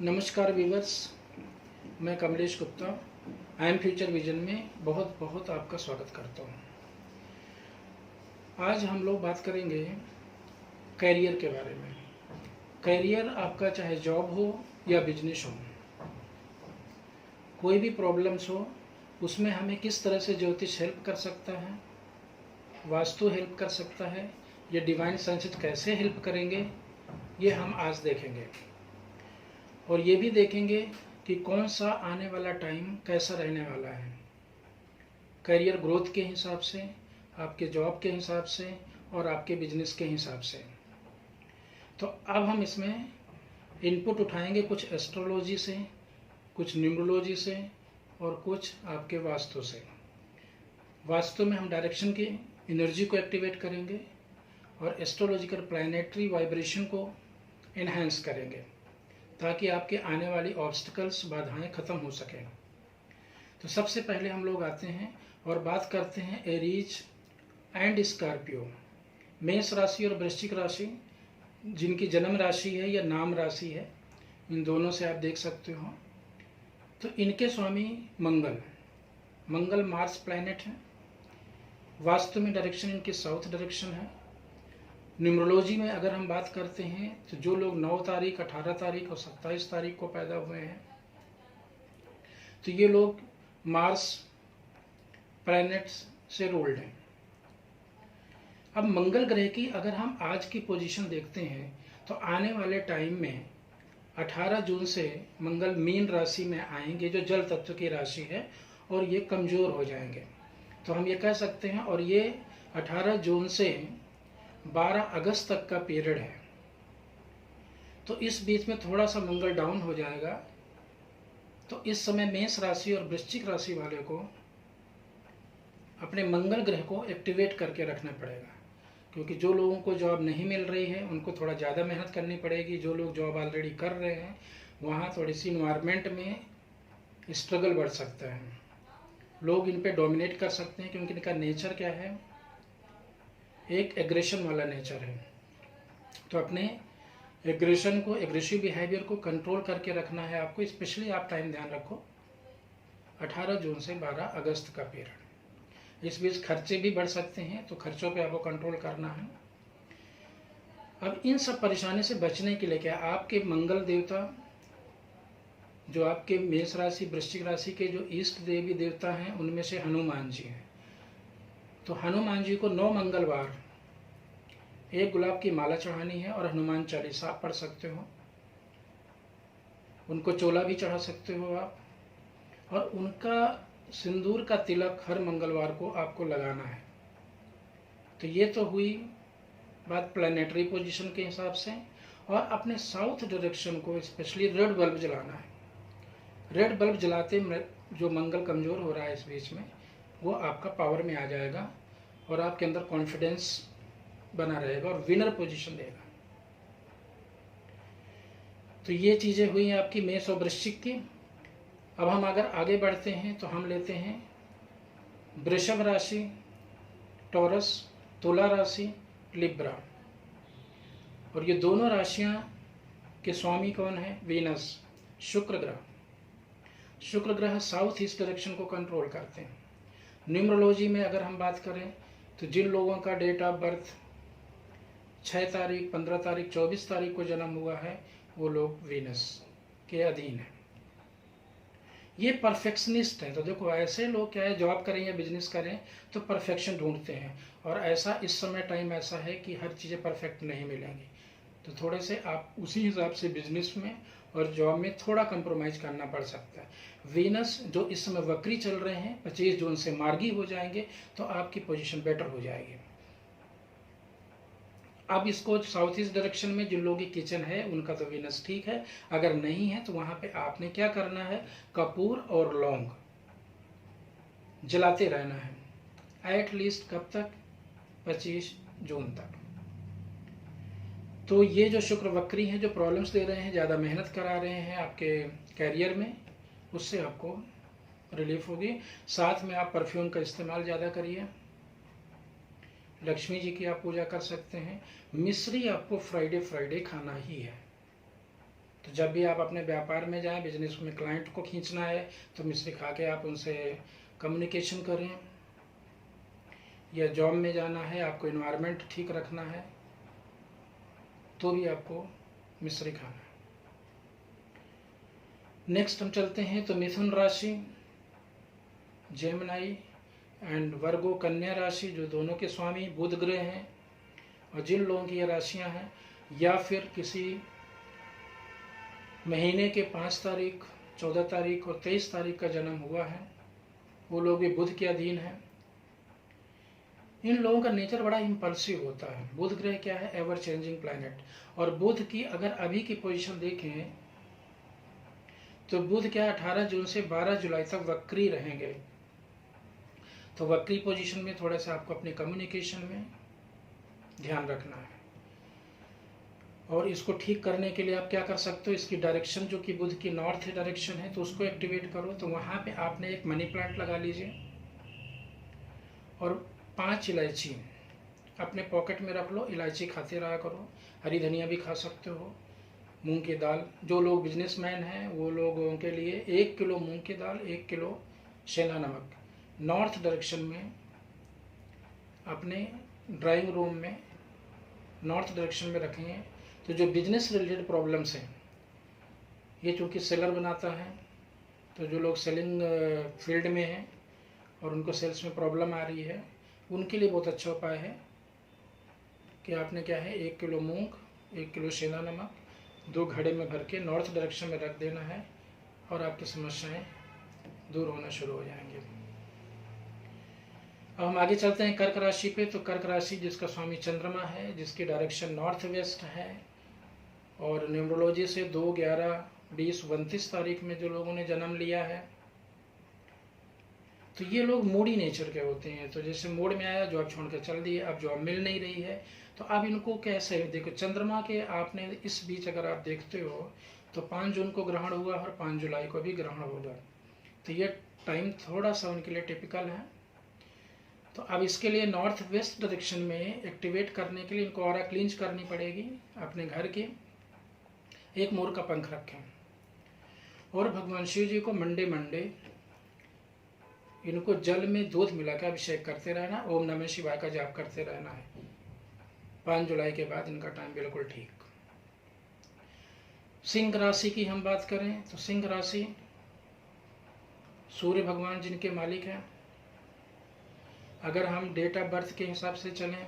नमस्कार व्यूवर्स, मैं Kamlesh Gupta I am future vision में बहुत बहुत आपका स्वागत करता हूँ। आज हम लोग बात करेंगे कैरियर के बारे में। कैरियर आपका चाहे जॉब हो या बिजनेस हो, कोई भी प्रॉब्लम्स हो, उसमें हमें किस तरह से ज्योतिष हेल्प कर सकता है, वास्तु हेल्प कर सकता है, या डिवाइन साइंसेस कैसे हेल्प करेंगे, ये हम आज देखेंगे। और ये भी देखेंगे कि कौन सा आने वाला टाइम कैसा रहने वाला है, करियर ग्रोथ के हिसाब से, आपके जॉब के हिसाब से और आपके बिजनेस के हिसाब से। तो अब हम इसमें इनपुट उठाएंगे कुछ एस्ट्रोलॉजी से, कुछ न्यूमरोलॉजी से और कुछ आपके वास्तु से। वास्तु में हम डायरेक्शन की एनर्जी को एक्टिवेट करेंगे और एस्ट्रोलॉजिकल प्लैनेटरी वाइब्रेशन को इन्हांस करेंगे ताकि आपके आने वाली ऑब्स्टिकल्स, बाधाएं खत्म हो सकें। तो सबसे पहले हम लोग आते हैं और बात करते हैं एरीज एंड स्कॉर्पियो, मेष राशि और वृश्चिक राशि, जिनकी जन्म राशि है या नाम राशि है, इन दोनों से आप देख सकते हो। तो इनके स्वामी मंगल मार्स प्लैनेट है। वास्तु में डायरेक्शन इनकी साउथ डायरेक्शन है। न्यूमरोलॉजी में अगर हम बात करते हैं तो जो लोग 9 तारीख, 18 तारीख और 27 तारीख को पैदा हुए हैं, तो ये लोग मार्स प्लैनेट्स से रूल्ड हैं। अब मंगल ग्रह की अगर हम आज की पोजीशन देखते हैं तो आने वाले टाइम में 18 जून से मंगल मीन राशि में आएंगे, जो जल तत्व की राशि है, और ये कमज़ोर हो जाएंगे। तो हम ये कह सकते हैं, और ये 18 जून से 12 अगस्त तक का पीरियड है। तो इस बीच में थोड़ा सा मंगल डाउन हो जाएगा। तो इस समय मेष राशि और वृश्चिक राशि वाले को अपने मंगल ग्रह को एक्टिवेट करके रखना पड़ेगा, क्योंकि जो लोगों को जॉब नहीं मिल रही है उनको थोड़ा ज़्यादा मेहनत करनी पड़ेगी। जो लोग जॉब ऑलरेडी कर रहे हैं वहाँ थोड़ी सी इन्वायरमेंट में स्ट्रगल बढ़ सकता है। लोग इन पे डोमिनेट कर सकते हैं, क्योंकि इनका नेचर क्या है, एक एग्रेशन वाला नेचर है। तो अपने एग्रेशन को, एग्रेसिव बिहेवियर को कंट्रोल करके रखना है आपको। स्पेशली आप टाइम ध्यान रखो 18 जून से 12 अगस्त का पीरियड। इस बीच खर्चे भी बढ़ सकते हैं, तो खर्चों पे आपको कंट्रोल करना है। अब इन सब परेशानी से बचने के लिए क्या, आपके मंगल देवता, जो आपके मेष राशि वृश्चिक राशि के जो इष्ट देवी देवता हैं, उनमें से हनुमान जी हैं। तो हनुमान जी को 9 मंगलवार एक गुलाब की माला चढ़ानी है और हनुमान चालीसा आप पढ़ सकते हो। उनको चोला भी चढ़ा सकते हो आप, और उनका सिंदूर का तिलक हर मंगलवार को आपको लगाना है। तो ये तो हुई बात प्लैनेटरी पोजीशन के हिसाब से। और अपने साउथ डायरेक्शन को स्पेशली रेड बल्ब जलाना है। रेड बल्ब जलाते जो मंगल कमज़ोर हो रहा है इस बीच में, वो आपका पावर में आ जाएगा और आपके अंदर कॉन्फिडेंस बना रहेगा और विनर पोजीशन देगा। तो ये चीज़ें हुई आपकी मेष और वृश्चिक की। अब हम अगर आगे बढ़ते हैं तो हम लेते हैं वृषभ राशि, टॉरस, तुला राशि, लिब्रा। और ये दोनों राशियां के स्वामी कौन है, वीनस, शुक्र ग्रह। शुक्र ग्रह साउथ ईस्ट डायरेक्शन को कंट्रोल करते हैं। न्यूमरोलॉजी में अगर हम बात करें तो जिन लोगों का डेट ऑफ बर्थ 6 तारीख, 15 तारीख, 24 तारीख को जन्म हुआ है, वो लोग वीनस के अधीन हैं। ये परफेक्शनिस्ट हैं। तो देखो, ऐसे लोग क्या है, जॉब करें या बिजनेस करें तो परफेक्शन ढूंढते हैं, और ऐसा इस समय टाइम ऐसा है कि हर चीज़ें परफेक्ट नहीं मिलेंगी। तो थोड़े से आप उसी हिसाब से बिजनेस में और जॉब में थोड़ा कंप्रोमाइज करना पड़ सकता है। वीनस जो इस समय वक्री चल रहे हैं, 25 जून से मार्गी हो जाएंगे, तो आपकी पोजीशन बेटर हो जाएगी। अब इसको साउथ ईस्ट डायरेक्शन में जिन लोगों की किचन है उनका तो वीनस ठीक है, अगर नहीं है तो वहाँ पे आपने क्या करना है, कपूर और लौंग जलाते रहना है एट लीस्ट कब तक, 25 जून तक। तो ये जो शुक्र वक्री हैं, जो प्रॉब्लम्स दे रहे हैं, ज़्यादा मेहनत करा रहे हैं आपके कैरियर में, उससे आपको रिलीफ होगी। साथ में आप परफ्यूम का इस्तेमाल ज़्यादा करिए। लक्ष्मी जी की आप पूजा कर सकते हैं। मिश्री आपको फ्राइडे खाना ही है। तो जब भी आप अपने व्यापार में जाएं, बिजनेस में क्लाइंट को खींचना है तो मिश्री खा के आप उनसे कम्युनिकेशन करें, या जॉब में जाना है, आपको इन्वायरमेंट ठीक रखना है, तो भी आपको मिश्री खाना है। नेक्स्ट हम चलते हैं तो मिथुन राशि, जेमिनी एंड वर्गो कन्या राशि, जो दोनों के स्वामी बुध ग्रह हैं, और जिन लोगों की ये राशियां हैं या फिर किसी महीने के 5 तारीख, 14 तारीख और 23 तारीख का जन्म हुआ है, वो लोग भी बुध के अधीन हैं। इन लोगों का नेचर बड़ा इम्पल्सिव होता है। बुध ग्रह क्या है? Ever changing planet. और बुध की अगर अभी की पोजीशन देखें तो बुध क्या 18 जून से 12 जुलाई तक वक्री रहेंगे। तो वक्री पोजीशन में थोड़ा सा आपको अपने कम्युनिकेशन में ध्यान रखना है, और इसको ठीक करने के लिए आप क्या कर सकते हो, इसकी डायरेक्शन जो कि बुध की नॉर्थ डायरेक्शन है तो उसको एक्टिवेट करो। तो वहाँ पे आपने एक मनी प्लांट लगा लीजिए और 5 इलायची अपने पॉकेट में रख लो, इलायची खाते रहा करो। हरी धनिया भी खा सकते हो, मूंग की दाल, जो लोग बिजनेसमैन हैं वो लोगों के लिए 1 किलो मूंग की दाल, 1 किलो सेंधा नमक नॉर्थ डायरेक्शन में अपने ड्राइंग रूम में नॉर्थ डायरेक्शन में रखेंगे। तो जो बिजनेस रिलेटेड प्रॉब्लम्स हैं, ये चूँकि सेलर बनाता है, तो जो लोग सेलिंग फील्ड में हैं और उनको सेल्स में प्रॉब्लम आ रही है, उनके लिए बहुत अच्छा उपाय है कि आपने क्या है 1 किलो मूंग, 1 किलो सेंधा नमक 2 घड़े में भर के नॉर्थ डायरेक्शन में रख देना है, और आपकी समस्याएं दूर होना शुरू हो जाएंगी। अब हम आगे चलते हैं कर्क राशि पे। तो कर्क राशि जिसका स्वामी चंद्रमा है, जिसकी डायरेक्शन नॉर्थ वेस्ट है, और न्यूमरोलॉजी से 2, 11, 20, 29 तारीख में जो लोगों ने जन्म लिया है, तो ये लोग मूडी नेचर के होते हैं। तो जैसे मूड में आया, जॉब छोड़ के चल दिए, अब जॉब मिल नहीं रही है, तो अब इनको कैसे देखो, चंद्रमा के आपने इस बीच अगर आप देखते हो तो 5 जून को ग्रहण हुआ और 5 जुलाई को भी ग्रहण होगा। तो ये टाइम थोड़ा सा उनके लिए टिपिकल है। तो अब इसके लिए नॉर्थ वेस्ट डायरेक्शन में एक्टिवेट करने के लिए इनको ऑरा क्लींज करनी पड़ेगी। अपने घर के एक मोर का पंख रखें, और भगवान शिव जी को मंडे इनको जल में दूध मिलाकर अभिषेक करते रहना, ओम नमः शिवाय का जाप करते रहना है। 5 जुलाई के बाद इनका टाइम बिल्कुल ठीक। सिंह राशि की हम बात करें तो सिंह राशि सूर्य भगवान जिनके मालिक हैं। अगर हम डेट ऑफ बर्थ के हिसाब से चलें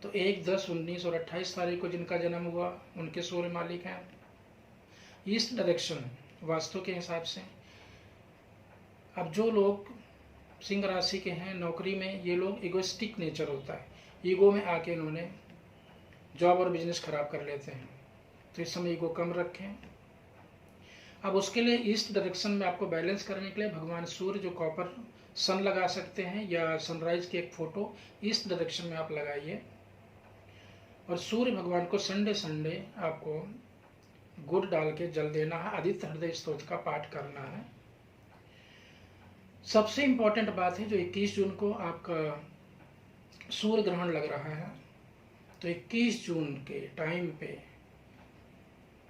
तो 1, 10, 19 और 28 तारीख को जिनका जन्म हुआ उनके सूर्य मालिक हैं। ईस्ट डायरेक्शन वास्तु के हिसाब से। अब जो लोग सिंह राशि के हैं नौकरी में, ये लोग इगोइस्टिक नेचर होता है, ईगो में आके इन्होंने जॉब और बिजनेस खराब कर लेते हैं। तो इस समय ईगो कम रखें। अब उसके लिए ईस्ट डायरेक्शन में आपको बैलेंस करने के लिए भगवान सूर्य जो कॉपर सन लगा सकते हैं, या सनराइज की एक फोटो ईस्ट डायरेक्शन में आप लगाइए। और सूर्य भगवान को संडे आपको गुड़ डाल के जल देना है, आदित्य हृदय स्तोत्र का पाठ करना है। सबसे इंपॉर्टेंट बात है, जो 21 जून को आपका सूर्य ग्रहण लग रहा है, तो 21 जून के टाइम पे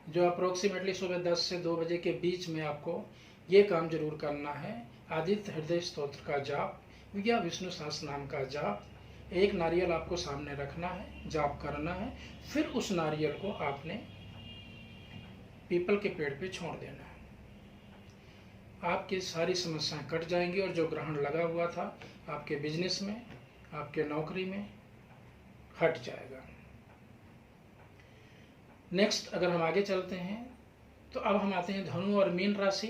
जो अप्रोक्सीमेटली सुबह 10 से 2 बजे के बीच में आपको ये काम जरूर करना है। आदित्य हृदय स्तोत्र का जाप या विष्णु सहस्त्र नाम का जाप। एक नारियल आपको सामने रखना है, जाप करना है, फिर उस नारियल को आपने पीपल के पेड़ पे छोड़ देना है। आपकी सारी समस्याएं कट जाएंगी, और जो ग्रहण लगा हुआ था आपके बिजनेस में, आपके नौकरी में, हट जाएगा। नेक्स्ट अगर हम आगे चलते हैं तो अब हम आते हैं धनु और मीन राशि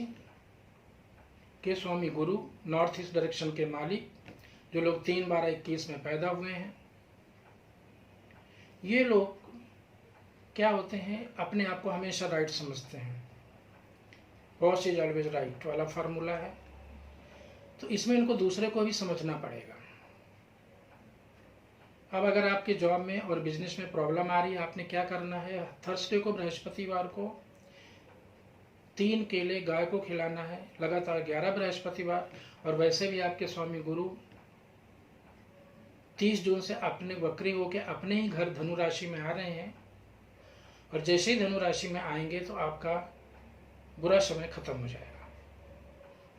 के स्वामी गुरु, नॉर्थ ईस्ट डायरेक्शन के मालिक, जो लोग 3/12/21 में पैदा हुए हैं। ये लोग क्या होते हैं, अपने आप को हमेशा राइट समझते हैं। बॉस इज ऑलवेज राइट वाला फार्मूला है। तो इसमें इनको दूसरे को भी समझना पड़ेगा। अब अगर आपके जॉब में और बिजनेस में प्रॉब्लम आ रही है, आपने क्या करना है, थर्सडे को, बृहस्पतिवार को 3 केले गाय को खिलाना है, लगातार 11 बृहस्पतिवार। और वैसे भी आपके स्वामी गुरु 30 जून से अपने वक्री होकर अपने ही घर धनु राशि में आ रहे हैं, और जैसे ही धनु राशि में आएंगे तो आपका बुरा समय खत्म हो जाएगा,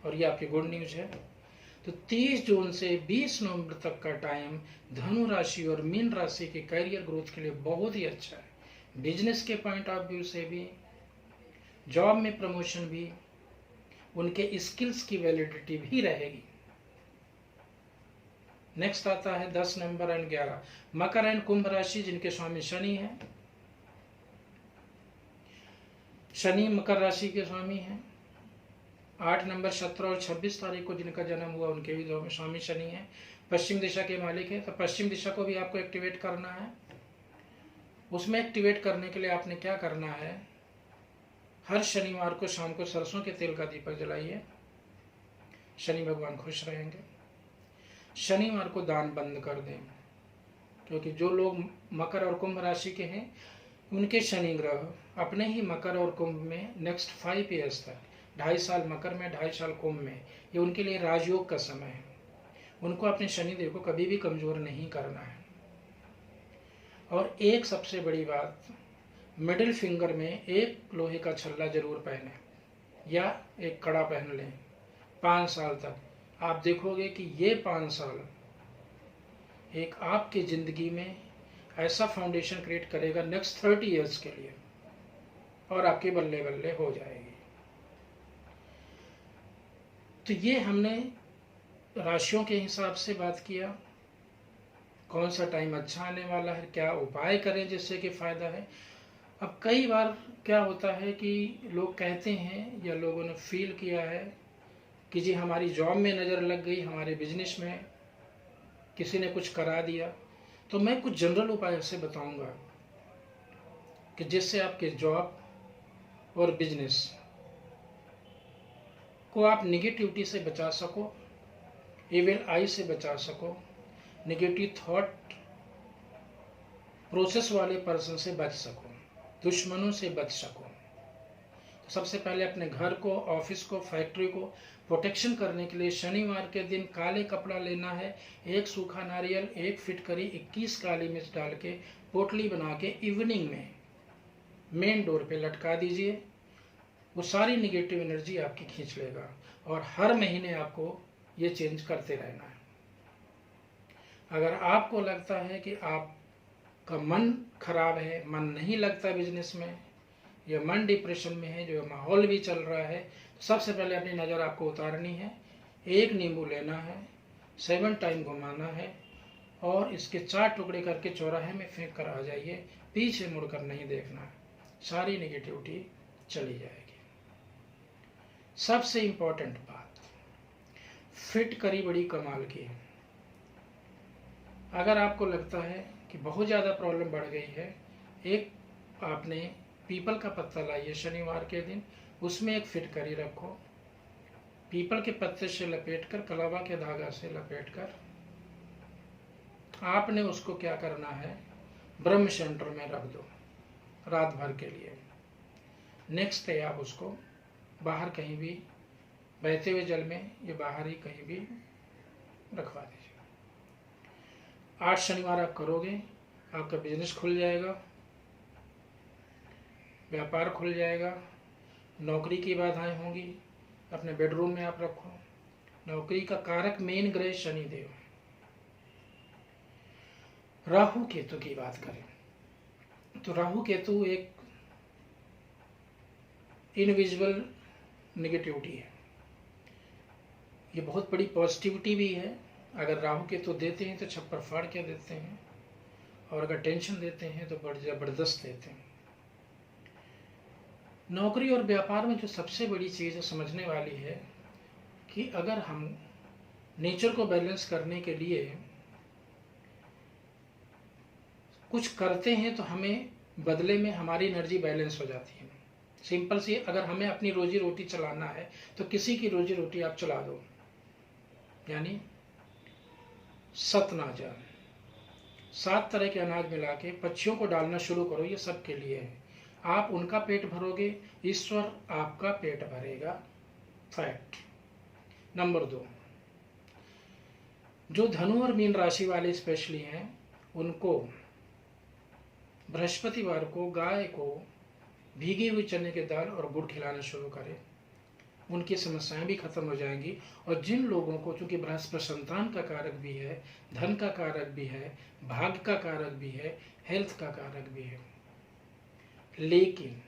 और ये आपकी गुड न्यूज है। तो 30 जून से 20 नवंबर तक का टाइम धनु राशि और मीन राशि के करियर ग्रोथ के लिए बहुत ही अच्छा है। बिजनेस के पॉइंट ऑफ व्यू से भी, जॉब में प्रमोशन भी, उनके स्किल्स की वैलिडिटी भी रहेगी। नेक्स्ट आता है 10 नवंबर एंड 11 मकर एंड कुंभ राशि, जिनके स्वामी शनि है। शनि मकर राशि के स्वामी हैं। 8 नवंबर 17 और 26 तारीख को जिनका जन्म हुआ उनके भी स्वामी शनि है। पश्चिम दिशा के मालिक है। तो पश्चिम दिशा को भी आपको एक्टिवेट करना है। उसमें एक्टिवेट करने के लिए आपने क्या करना है, हर शनिवार को शाम को सरसों के तेल का दीपक जलाइए, शनि भगवान खुश रहेंगे। शनिवार को दान बंद कर दें, क्योंकि जो लोग मकर और कुंभ राशि के हैं उनके शनि ग्रह अपने ही मकर और कुंभ में नेक्स्ट 5 ईयर्स तक, 2.5 साल मकर में, 2.5 साल कुंभ में, ये उनके लिए राजयोग का समय है। उनको अपने शनिदेव को कभी भी कमजोर नहीं करना है। और एक सबसे बड़ी बात, मिडिल फिंगर में एक लोहे का छल्ला जरूर पहने या एक कड़ा पहन लें 5 साल तक। आप देखोगे कि ये 5 साल एक आपकी जिंदगी में ऐसा फाउंडेशन क्रिएट करेगा नेक्स्ट 30 ईयर्स के लिए, और आपके बल्ले बल्ले हो जाएगी। तो ये हमने राशियों के हिसाब से बात किया, कौन सा टाइम अच्छा आने वाला है, क्या उपाय करें जिससे कि फायदा है। अब कई बार क्या होता है कि लोग कहते हैं या लोगों ने फील किया है कि जी हमारी जॉब में नज़र लग गई, हमारे बिजनेस में किसी ने कुछ करा दिया। तो मैं कुछ जनरल उपाय से बताऊंगा कि जिससे आपके जॉब और बिजनेस को आप निगेटिविटी से बचा सको, इविल आई से बचा सको, निगेटिव थॉट प्रोसेस वाले पर्सन से बच सको, दुश्मनों से बच सको। तो सबसे पहले अपने घर को, ऑफिस को, फैक्ट्री को प्रोटेक्शन करने के लिए शनिवार के दिन काले कपड़ा लेना है, एक सूखा नारियल, 1 फिटकरी, 21 काली मिर्च डाल के पोटली बना के इवनिंग में मेन डोर पे लटका दीजिए। वो सारी निगेटिव एनर्जी आपकी खींच लेगा, और हर महीने आपको ये चेंज करते रहना है। अगर आपको लगता है कि आपका मन खराब है, मन नहीं लगता बिजनेस में, या मन डिप्रेशन में है, जो माहौल भी चल रहा है, तो सबसे पहले अपनी नज़र आपको उतारनी है। 1 नींबू लेना है, 7 टाइम घुमाना है, और इसके 4 टुकड़े करके चौराहे में फेंक कर आ जाइए। पीछे मुड़कर नहीं देखना है, सारी नेगेटिविटी चली जाएगी। सबसे इम्पोर्टेंट बात, फिटकरी बड़ी कमाल की है। अगर आपको लगता है कि बहुत ज़्यादा प्रॉब्लम बढ़ गई है, एक आपने पीपल का पत्ता लाइए शनिवार के दिन, उसमें 1 फिटकरी रखो, पीपल के पत्ते से लपेटकर, कलावा के धागा से लपेटकर आपने उसको क्या करना है, ब्रह्म सेंटर में रख दो रात भर के लिए। नेक्स्ट डे आप उसको बाहर कहीं भी, बहते हुए जल में या बाहर ही कहीं भी रखवा दीजिए। 8 शनिवार आप करोगे, आपका बिजनेस खुल जाएगा, व्यापार खुल जाएगा, नौकरी की बाधाएं होंगी, अपने बेडरूम में आप रखो। नौकरी का कारक मेन ग्रह शनिदेव। राहु केतु की बात करें तो राहु केतु एक इनविजिबल नेगेटिविटी है, ये बहुत बड़ी पॉजिटिविटी भी है। अगर राहु केतु देते हैं तो छप्पर फाड़ के देते हैं, और अगर टेंशन देते हैं तो बड़ी ज़बरदस्त देते हैं। नौकरी और व्यापार में जो सबसे बड़ी चीज़ समझने वाली है कि अगर हम नेचर को बैलेंस करने के लिए कुछ करते हैं तो हमें बदले में हमारी एनर्जी बैलेंस हो जाती है। सिंपल सी, अगर हमें अपनी रोजी रोटी चलाना है तो किसी की रोजी रोटी आप चला दो, यानी सतनाजा 7 तरह के अनाज मिला के पक्षियों को डालना शुरू करो, ये सबके लिए है। आप उनका पेट भरोगे, ईश्वर आपका पेट भरेगा। फैक्ट नंबर 2, जो धनु और मीन राशि वाले स्पेशली हैं, उनको बृहस्पतिवार को गाय को भीगी हुई चने की दाल और गुड़ खिलाना शुरू करें, उनकी समस्याएं भी खत्म हो जाएंगी। और जिन लोगों को, चूंकि बृहस्पति संतान का कारक भी है, धन का कारक भी है, भाग्य का कारक भी है, हेल्थ का कारक भी है, लेकिन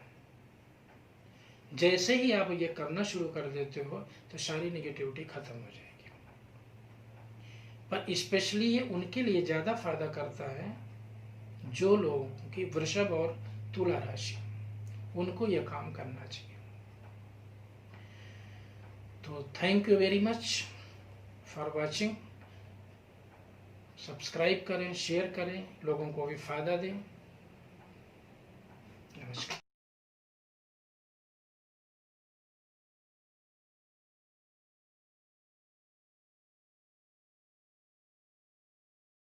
जैसे ही आप ये करना शुरू कर देते हो तो सारी नेगेटिविटी खत्म हो जाएगी। पर स्पेशली ये उनके लिए ज्यादा फायदा करता है जो लोगों की वृषभ और तुला राशि, उनको यह काम करना चाहिए। तो thank you very much for watching. Subscribe करें, शेयर करें, लोगों को भी फायदा दें। नमस्कार।